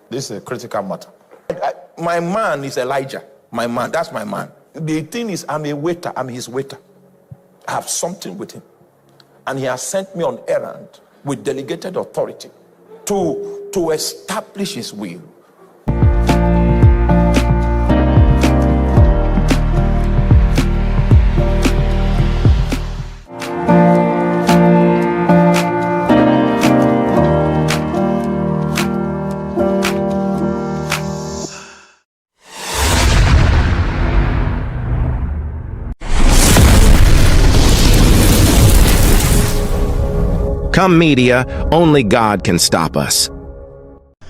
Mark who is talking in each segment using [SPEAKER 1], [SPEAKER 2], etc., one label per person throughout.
[SPEAKER 1] This is a critical matter. My man is Elijah. My man, that's my man. The thing is, I'm a waiter. I'm his waiter. I have something with him. And he has sent me on errand with delegated authority to establish his will.
[SPEAKER 2] Come media, only God can stop us.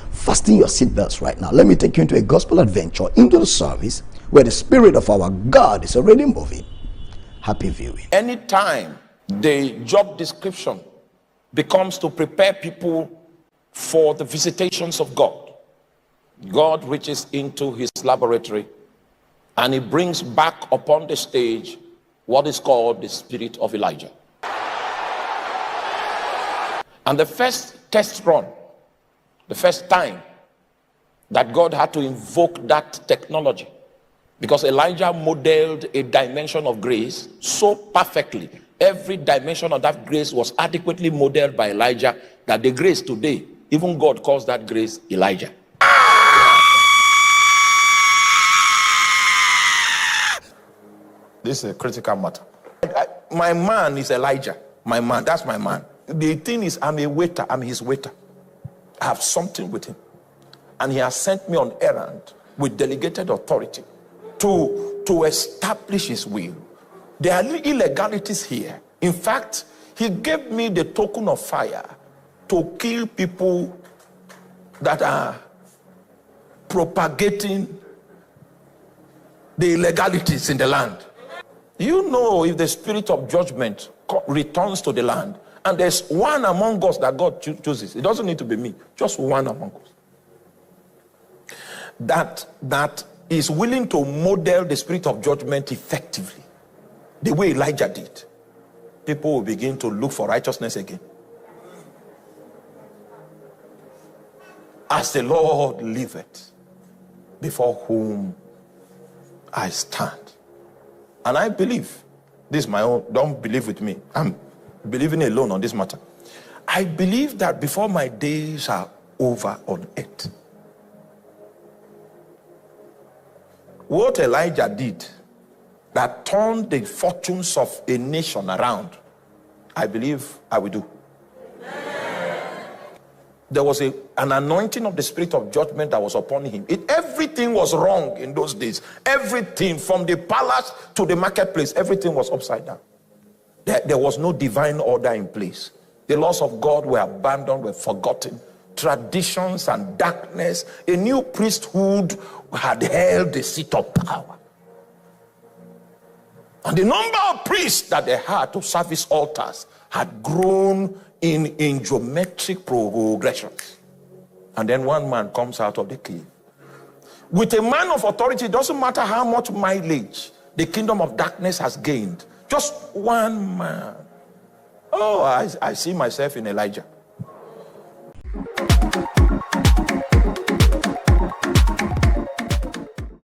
[SPEAKER 3] Fasten your seatbelts right now. Let me take you into a gospel adventure, into the service where the Spirit of our God is already moving. Happy viewing.
[SPEAKER 1] Anytime the job description becomes to prepare people for the visitations of God, God reaches into his laboratory and he brings back upon the stage what is called the spirit of Elijah. And the first test run, the first time that God had to invoke that technology, because Elijah modeled a dimension of grace so perfectly, every dimension of that grace was adequately modeled by Elijah, that the grace today, even God calls that grace Elijah. This is a critical matter. My man is Elijah. My man, that's my man. The thing is, I'm a waiter. I'm his waiter. I have something with him. And he has sent me on errand with delegated authority to establish his will. There are illegalities here. In fact, he gave me the token of fire to kill people that are propagating the illegalities in the land. You know, if the spirit of judgment returns to the land, and there's one among us that God chooses, it doesn't need to be me, just one among us, that is willing to model the spirit of judgment effectively, the way Elijah did, people will begin to look for righteousness again. As the Lord liveth, before whom I stand. And I believe, this is my own, don't believe with me, I'm believing alone on this matter. I believe that before my days are over on earth, what Elijah did that turned the fortunes of a nation around, I believe I will do. There was an anointing of the spirit of judgment that was upon him. Everything was wrong in those days. Everything, from the palace to the marketplace, everything was upside down. There was no divine order in place. The laws of God were abandoned, were forgotten. Traditions and darkness. A new priesthood had held the seat of power. And the number of priests that they had to service altars had grown in geometric progressions. And then one man comes out of the cave. With a man of authority, it doesn't matter how much mileage the kingdom of darkness has gained. Just one man. Oh, I see myself in Elijah.